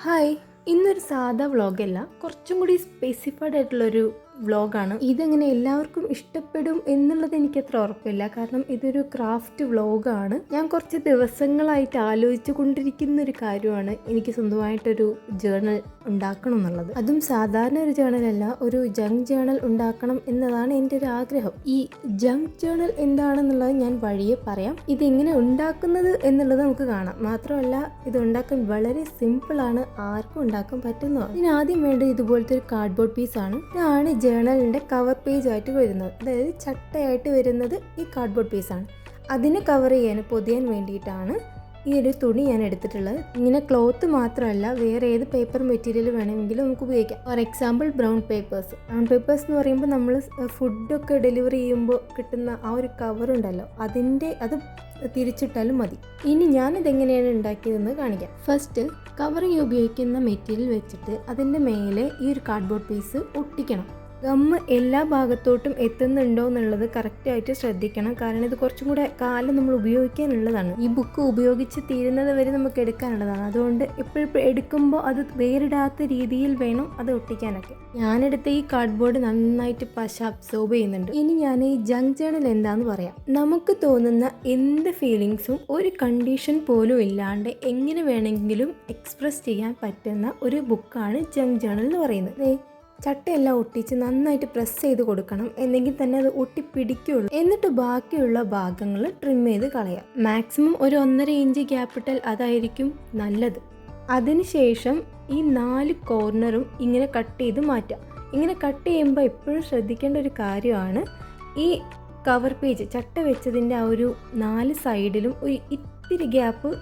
Hi, ഇന്നൊരു സാധാ വ്ളോഗല്ല, കുറച്ചും കൂടി സ്പെസിഫൈഡ് ആയിട്ടുള്ളൊരു വ്ളോഗാണ്. ഇതെങ്ങനെ എല്ലാവർക്കും ഇഷ്ടപ്പെടും എന്നുള്ളത് എനിക്കത്ര ഉറപ്പില്ല. കാരണം ഇതൊരു ക്രാഫ്റ്റ് വ്ളോഗാണ്. ഞാൻ കുറച്ച് ദിവസങ്ങളായിട്ട് ആലോചിച്ചു കൊണ്ടിരിക്കുന്ന ഒരു കാര്യമാണ് എനിക്ക് സ്വന്തമായിട്ടൊരു ജേർണൽ ഉണ്ടാക്കണം എന്നുള്ളത്. അതും സാധാരണ ഒരു ജേർണലല്ല, ഒരു ജങ്ക് ജേർണൽ ഉണ്ടാക്കണം എന്നതാണ് എൻ്റെ ഒരു ആഗ്രഹം. ഈ ജങ്ക് ജേർണൽ എന്താണെന്നുള്ളത് ഞാൻ വഴിയെ പറയാം. ഇതെങ്ങനെ ഉണ്ടാക്കുന്നത് എന്നുള്ളത് നമുക്ക് കാണാം. മാത്രമല്ല, ഇത് ഉണ്ടാക്കാൻ വളരെ സിമ്പിളാണ്, ആർക്കും ഉണ്ടാക്കാൻ പറ്റുന്നതാണ്. ഇതിനാദ്യം വേണ്ടത് ഇതുപോലത്തെ ഒരു കാർഡ്ബോർഡ് പീസാണ്. ഇതാണ് ജേർണലിൻ്റെ കവർ പേജ് ആയിട്ട് വരുന്നത്. അതായത് ചട്ടയായിട്ട് വരുന്നത് ഈ കാർഡ്ബോർഡ് പീസാണ്. അതിനെ കവർ ചെയ്യാൻ പൊതിയാൻ വേണ്ടിയിട്ടാണ് ഈ ഒരു തുണി ഞാൻ എടുത്തിട്ടുള്ളത്. ഇങ്ങനെ ക്ലോത്ത് മാത്രമല്ല, വേറെ ഏത് പേപ്പർ മെറ്റീരിയൽ വേണമെങ്കിലും നമുക്ക് ഉപയോഗിക്കാം. ഫോർ എക്സാമ്പിൾ ബ്രൗൺ പേപ്പേഴ്സ് എന്ന് പറയുമ്പോൾ നമ്മൾ ഫുഡൊക്കെ ഡെലിവറി ചെയ്യുമ്പോൾ കിട്ടുന്ന ആ ഒരു കവറുണ്ടല്ലോ, അത് തിരിച്ചിട്ടാലും മതി. ഇനി ഞാനിതെങ്ങനെയാണ് ഉണ്ടാക്കിയതെന്ന് കാണിക്കാം. ഫസ്റ്റ് കവറിങ് ഉപയോഗിക്കുന്ന മെറ്റീരിയൽ വെച്ചിട്ട് അതിൻ്റെ മേലെ ഈ ഒരു കാർഡ്ബോർഡ് പീസ് ഒട്ടിക്കണം. ഗമ്മ് എല്ലാ ഭാഗത്തോട്ടും എത്തുന്നുണ്ടോ എന്നുള്ളത് കറക്റ്റായിട്ട് ശ്രദ്ധിക്കണം. കാരണം ഇത് കുറച്ചും കൂടെ കാലം നമ്മൾ ഉപയോഗിക്കാനുള്ളതാണ്. ഈ ബുക്ക് ഉപയോഗിച്ച് തീരുന്നത് വരെ നമുക്ക് എടുക്കാനുള്ളതാണ്. അതുകൊണ്ട് എപ്പോഴും എടുക്കുമ്പോൾ അത് വേറിടാത്ത രീതിയിൽ വേണം അത് ഒട്ടിക്കാനൊക്കെ. ഞാനെടുത്ത ഈ കാർഡ്ബോർഡ് നന്നായിട്ട് പശ അബ്സോർബ് ചെയ്യുന്നുണ്ട്. ഇനി ഞാൻ ഈ ജങ്ക് ജേർണൽ എന്താന്ന് പറയാം. നമുക്ക് തോന്നുന്ന എന്ത് ഫീലിങ്സും ഒരു കണ്ടീഷൻ പോലും ഇല്ലാണ്ട് എങ്ങനെ വേണമെങ്കിലും എക്സ്പ്രസ് ചെയ്യാൻ പറ്റുന്ന ഒരു ബുക്കാണ് ജങ്ക് ജേർണൽ എന്ന് പറയുന്നത്. ചട്ടയെല്ലാം ഒട്ടിച്ച് നന്നായിട്ട് പ്രസ് ചെയ്ത് കൊടുക്കണം, എന്നെങ്കിൽ തന്നെ അത് ഒട്ടിപ്പിടിക്കുകയുള്ളൂ. എന്നിട്ട് ബാക്കിയുള്ള ഭാഗങ്ങൾ ട്രിം ചെയ്ത് കളയാം. മാക്സിമം ഒരു 1.5 ഇഞ്ച് ഗ്യാപ്പിട്ടാൽ അതായിരിക്കും നല്ലത്. അതിനുശേഷം ഈ 4 കോർണറും ഇങ്ങനെ കട്ട് ചെയ്ത് മാറ്റാം. ഇങ്ങനെ കട്ട് ചെയ്യുമ്പോൾ എപ്പോഴും ശ്രദ്ധിക്കേണ്ട ഒരു കാര്യമാണ്, ഈ കവർ പേജ് ചട്ട വെച്ചതിൻ്റെ ആ ഒരു 4 സൈഡിലും ഒരു ഇത്തിരി ഗ്യാപ്പ്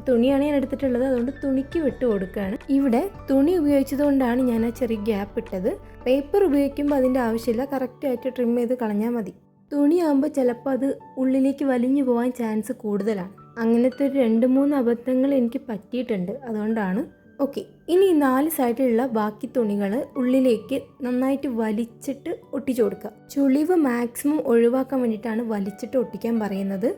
തുണിയാണ് ഞാൻ എടുത്തിട്ടുള്ളത്. അതുകൊണ്ട് തുണിക്ക് വിട്ട് കൊടുക്കുകയാണ്. ഇവിടെ തുണി ഉപയോഗിച്ചതുകൊണ്ടാണ് ഞാൻ ആ ചെറിയ ഗ്യാപ്പ് ഇട്ടത്. പേപ്പർ ഉപയോഗിക്കുമ്പോൾ അതിൻ്റെ ആവശ്യമില്ല, കറക്റ്റായിട്ട് ട്രിം ചെയ്ത് കളഞ്ഞാൽ മതി. തുണിയാകുമ്പോൾ ചിലപ്പോൾ അത് ഉള്ളിലേക്ക് വലിഞ്ഞു പോകാൻ ചാൻസ് കൂടുതലാണ്. അങ്ങനത്തെ ഒരു 2-3 അബദ്ധങ്ങൾ എനിക്ക് പറ്റിയിട്ടുണ്ട്. അതുകൊണ്ടാണ്. ഓക്കെ, ഇനി ഈ 4 സൈഡിലുള്ള ബാക്കി തുണികൾ ഉള്ളിലേക്ക് നന്നായിട്ട് വലിച്ചിട്ട് ഒട്ടിച്ചു കൊടുക്കുക. ചുളിവ് മാക്സിമം ഒഴിവാക്കാൻ വേണ്ടിയിട്ടാണ് വലിച്ചിട്ട് ഒട്ടിക്കാൻ പറയുന്നത്.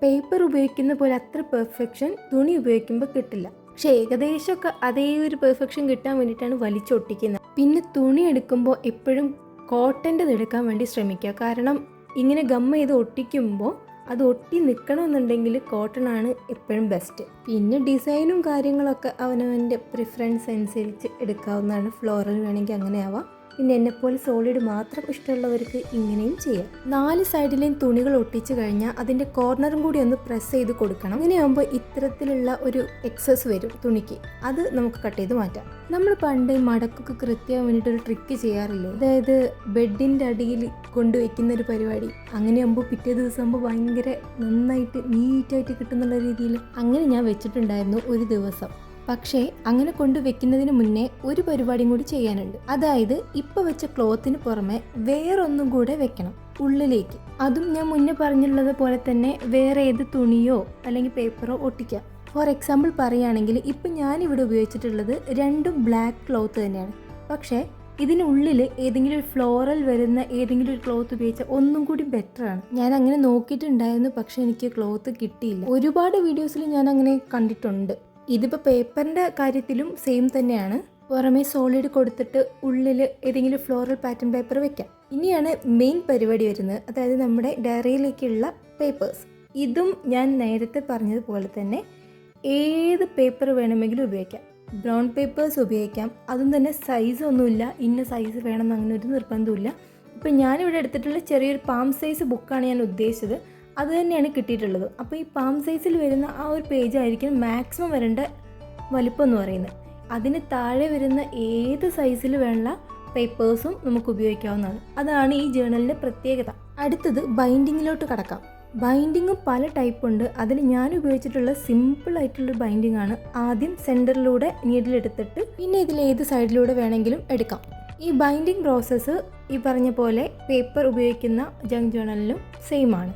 പേപ്പർ ഉപയോഗിക്കുന്ന പോലെ അത്ര പെർഫെക്ഷൻ തുണി ഉപയോഗിക്കുമ്പോൾ കിട്ടില്ല. പക്ഷേ ഏകദേശമൊക്കെ അതേ ഒരു പെർഫെക്ഷൻ കിട്ടാൻ വേണ്ടിയിട്ടാണ് വലിച്ചൊട്ടിക്കുന്നത്. പിന്നെ തുണി എടുക്കുമ്പോൾ എപ്പോഴും കോട്ടൻ്റെത് എടുക്കാൻ വേണ്ടി ശ്രമിക്കുക. കാരണം ഇങ്ങനെ ഗമ്മ ചെയ്ത് ഒട്ടിക്കുമ്പോൾ അത് ഒട്ടി നിൽക്കണമെന്നുണ്ടെങ്കിൽ കോട്ടൺ ആണ് എപ്പോഴും ബെസ്റ്റ്. പിന്നെ ഡിസൈനും കാര്യങ്ങളൊക്കെ അവനവൻ്റെ പ്രിഫറൻസ് അനുസരിച്ച് എടുക്കാവുന്നതാണ്. ഫ്ലോറൽ വേണമെങ്കിൽ അങ്ങനെ ആവാം. പിന്നെ എന്നെപ്പോലെ സോളിഡ് മാത്രം ഇഷ്ടമുള്ളവർക്ക് ഇങ്ങനെയും ചെയ്യാം. 4 സൈഡിലെയും തുണികൾ ഒട്ടിച്ച് കഴിഞ്ഞാൽ അതിൻ്റെ കോർണറും കൂടി ഒന്ന് പ്രസ് ചെയ്ത് കൊടുക്കണം. അങ്ങനെയാകുമ്പോൾ ഇത്തരത്തിലുള്ള ഒരു എക്സസ് വരും തുണിക്ക്, അത് നമുക്ക് കട്ട് ചെയ്ത് മാറ്റാം. നമ്മൾ പണ്ട് മടക്കൊക്കെ കൃത്യമാകാൻ വേണ്ടിയിട്ടൊരു ട്രിക്ക് ചെയ്യാറില്ലേ, അതായത് ബെഡിൻ്റെ അടിയിൽ കൊണ്ടുവയ്ക്കുന്ന ഒരു പരിപാടി. അങ്ങനെയാകുമ്പോൾ പിറ്റേ ദിവസം ആകുമ്പോൾ ഭയങ്കര നന്നായിട്ട് നീറ്റായിട്ട് കിട്ടുന്നുള്ള രീതിയിൽ അങ്ങനെ ഞാൻ വെച്ചിട്ടുണ്ടായിരുന്നു ഒരു ദിവസം. പക്ഷേ അങ്ങനെ കൊണ്ടുവെക്കുന്നതിന് മുന്നേ ഒരു പരിപാടിയും കൂടി ചെയ്യാനുണ്ട്. അതായത് ഇപ്പോൾ വെച്ച ക്ലോത്തിന് പുറമെ വേറൊന്നും കൂടെ വെക്കണം ഉള്ളിലേക്ക്. അതും ഞാൻ മുന്നേ പറഞ്ഞിട്ടുള്ളത് പോലെ തന്നെ വേറെ ഏത് തുണിയോ അല്ലെങ്കിൽ പേപ്പറോ ഒട്ടിക്കാം. ഫോർ എക്സാമ്പിൾ പറയുകയാണെങ്കിൽ ഇപ്പം ഞാനിവിടെ ഉപയോഗിച്ചിട്ടുള്ളത് 2 ബ്ലാക്ക് ക്ലോത്ത് തന്നെയാണ്. പക്ഷേ ഇതിനുള്ളിൽ ഏതെങ്കിലും ഒരു ഫ്ലോറൽ വരുന്ന ഏതെങ്കിലും ഒരു ക്ലോത്ത് ഉപയോഗിച്ചാൽ ഒന്നും കൂടി ബെറ്ററാണ്. ഞാൻ അങ്ങനെ നോക്കിയിട്ടുണ്ടായിരുന്നു, പക്ഷേ എനിക്ക് ക്ലോത്ത് കിട്ടിയില്ല. ഒരുപാട് വീഡിയോസിൽ ഞാൻ അങ്ങനെ കണ്ടിട്ടുണ്ട്. ഇതിപ്പോൾ പേപ്പറിൻ്റെ കാര്യത്തിലും സെയിം തന്നെയാണ്. പുറമേ സോളിഡ് കൊടുത്തിട്ട് ഉള്ളിൽ ഏതെങ്കിലും ഫ്ലോറൽ പാറ്റേൺ പേപ്പർ വെക്കാം. ഇനിയാണ് മെയിൻ പരിപാടി വരുന്നത്, അതായത് നമ്മുടെ ഡയറിയിലേക്കുള്ള പേപ്പേഴ്സ്. ഇതും ഞാൻ നേരത്തെ പറഞ്ഞതുപോലെ തന്നെ ഏത് പേപ്പർ വേണമെങ്കിലും ഉപയോഗിക്കാം. ബ്രൗൺ പേപ്പേഴ്സ് ഉപയോഗിക്കാം. അതും തന്നെ സൈസ് ഒന്നുമില്ല, ഇന്ന സൈസ് വേണമെന്ന് അങ്ങനെ ഒരു നിർബന്ധമില്ല. ഇപ്പം ഞാനിവിടെ എടുത്തിട്ടുള്ള ചെറിയൊരു പാം സൈസ് ബുക്കാണ് ഞാൻ ഉദ്ദേശിച്ചത്. അത് തന്നെയാണ് കിട്ടിയിട്ടുള്ളത്. അപ്പോൾ ഈ പാം സൈസിൽ വരുന്ന ആ ഒരു പേജ് ആയിരിക്കും മാക്സിമം വരേണ്ട വലിപ്പം എന്ന് പറയുന്നത്. അതിന് താഴെ വരുന്ന ഏത് സൈസിൽ വേണ്ട പേപ്പേഴ്സും നമുക്ക് ഉപയോഗിക്കാവുന്നതാണ്. അതാണ് ഈ ജേർണലിൻ്റെ പ്രത്യേകത. അടുത്തത് ബൈൻഡിങ്ങിലോട്ട് കടക്കാം. ബൈൻഡിങ്ങും പല ടൈപ്പ് ഉണ്ട്. അതിൽ ഞാൻ ഉപയോഗിച്ചിട്ടുള്ള സിമ്പിളായിട്ടുള്ള ബൈൻഡിങ് ആണ്. ആദ്യം സെൻറ്ററിലൂടെ നീഡിലെടുത്തിട്ട് പിന്നെ ഇതിൽ ഏത് സൈഡിലൂടെ വേണമെങ്കിലും എടുക്കാം. ഈ ബൈൻഡിങ് പ്രോസസ്സ് ഈ പറഞ്ഞ പോലെ പേപ്പർ ഉപയോഗിക്കുന്ന ജങ്ക് ജേർണലിലും സെയിം ആണ്.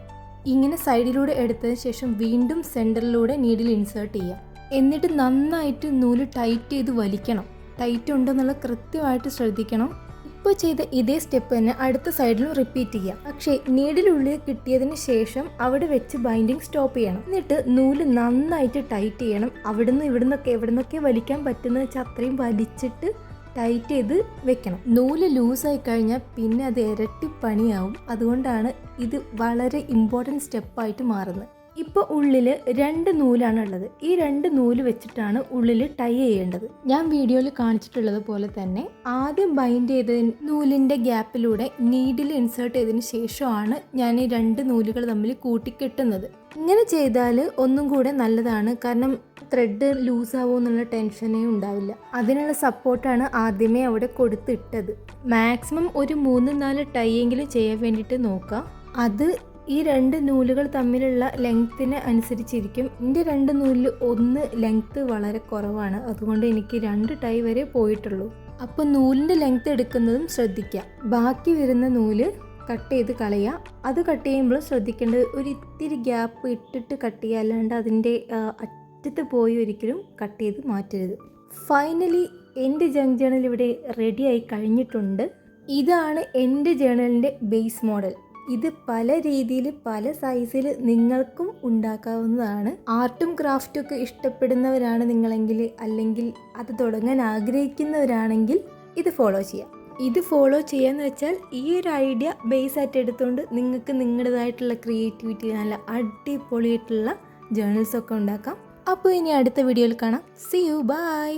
ഇങ്ങനെ സൈഡിലൂടെ എടുത്തതിന് ശേഷം വീണ്ടും സെൻറ്ററിലൂടെ നീഡിൽ ഇൻസേർട്ട് ചെയ്യുക. എന്നിട്ട് നന്നായിട്ട് നൂല് ടൈറ്റ് ചെയ്ത് വലിക്കണം. ടൈറ്റ് ഉണ്ടെന്നുള്ളത് കൃത്യമായിട്ട് ശ്രദ്ധിക്കണം. ഇപ്പോൾ ചെയ്ത ഇതേ സ്റ്റെപ്പ് തന്നെ അടുത്ത സൈഡിലും റിപ്പീറ്റ് ചെയ്യാം. പക്ഷേ നീഡിലുള്ളിൽ കിട്ടിയതിന് ശേഷം അവിടെ വെച്ച് ബൈൻഡിങ് സ്റ്റോപ്പ് ചെയ്യണം. എന്നിട്ട് നൂല് നന്നായിട്ട് ടൈറ്റ് ചെയ്യണം. അവിടുന്ന് എവിടുന്നൊക്കെ വലിക്കാൻ പറ്റുന്ന വെച്ചാൽ അത്രയും വലിച്ചിട്ട് ടൈറ്റ് ചെയ്ത് വെക്കണം. നൂല് ലൂസായി കഴിഞ്ഞാൽ പിന്നെ അത് ഇരട്ടി പണിയാവും. അതുകൊണ്ടാണ് ഇത് വളരെ ഇമ്പോർട്ടൻറ്റ് സ്റ്റെപ്പായിട്ട് മാറുന്നത്. ഇപ്പോൾ ഉള്ളിൽ 2 നൂലാണ് ഉള്ളത്. ഈ 2 നൂല് വെച്ചിട്ടാണ് ഉള്ളിൽ ടൈ ചെയ്യേണ്ടത്. ഞാൻ വീഡിയോയിൽ കാണിച്ചിട്ടുള്ളത് പോലെ തന്നെ ആദ്യം ബൈൻഡ് ചെയ്ത നൂലിൻ്റെ ഗ്യാപ്പിലൂടെ നീഡിൽ ഇൻസേർട്ട് ചെയ്തതിന് ശേഷമാണ് ഞാൻ ഈ 2 നൂലുകൾ തമ്മിൽ കൂട്ടിക്കെട്ടുന്നത്. ഇങ്ങനെ ചെയ്താൽ ഒന്നും കൂടെ നല്ലതാണ്. കാരണം ത്രെഡ് ലൂസാവോ എന്നുള്ള ടെൻഷനേ ഉണ്ടാവില്ല. അതിനുള്ള സപ്പോർട്ടാണ് ആദ്യമേ അവിടെ കൊടുത്തിട്ടത്. മാക്സിമം ഒരു 3-4 ടൈ എങ്കിലും ചെയ്യാൻ വേണ്ടിയിട്ട് നോക്കുക. അത് ഈ 2 നൂലുകൾ തമ്മിലുള്ള ലെങ്ത്തിന് അനുസരിച്ചിരിക്കും. എൻ്റെ 2 നൂലിൽ ഒന്ന് ലെങ്ത്ത് വളരെ കുറവാണ്. അതുകൊണ്ട് എനിക്ക് 2 ടൈ വരെ പോയിട്ടുള്ളൂ. അപ്പോൾ നൂലിൻ്റെ ലെങ്ത്ത് എടുക്കുന്നതും ശ്രദ്ധിക്കുക. ബാക്കി വരുന്ന നൂല് കട്ട് ചെയ്ത് കളയുക. അത് കട്ട് ചെയ്യുമ്പോൾ ശ്രദ്ധിക്കേണ്ടത് ഒരു ഇത്തിരി ഗ്യാപ്പ് ഇട്ടിട്ട് കട്ട് ചെയ്യുക, അല്ലാണ്ട് അതിൻ്റെ അറ്റത്ത് പോയി ഒരിക്കലും കട്ട് ചെയ്ത് മാറ്റരുത്. ഫൈനലി എൻ്റെ ജങ്ക് ജേണൽ ഇവിടെ റെഡിയായി കഴിഞ്ഞിട്ടുണ്ട്. ഇതാണ് എൻ്റെ ജേണലിൻ്റെ ബേസ് മോഡൽ. ഇത് പല രീതിയിൽ പല സൈസിൽ നിങ്ങൾക്കും ഉണ്ടാക്കാവുന്നതാണ്. ആർട്ടും ക്രാഫ്റ്റും ഒക്കെ ഇഷ്ടപ്പെടുന്നവരാണ് നിങ്ങളെങ്കിൽ, അല്ലെങ്കിൽ അത് തുടങ്ങാൻ ആഗ്രഹിക്കുന്നവരാണെങ്കിൽ ഇത് ഫോളോ ചെയ്യാം. ഇത് ഫോളോ ചെയ്യാന്ന് വെച്ചാൽ ഈ ഒരു ഐഡിയ ബേസ് ആയിട്ട് എടുത്തുകൊണ്ട് നിങ്ങൾക്ക് നിങ്ങളുടേതായിട്ടുള്ള ക്രിയേറ്റിവിറ്റി നല്ല അടിപൊളിയായിട്ടുള്ള ജേർണൽസൊക്കെ ഉണ്ടാക്കാം. അപ്പോൾ ഇനി അടുത്ത വീഡിയോയിൽ കാണാം. See you, by.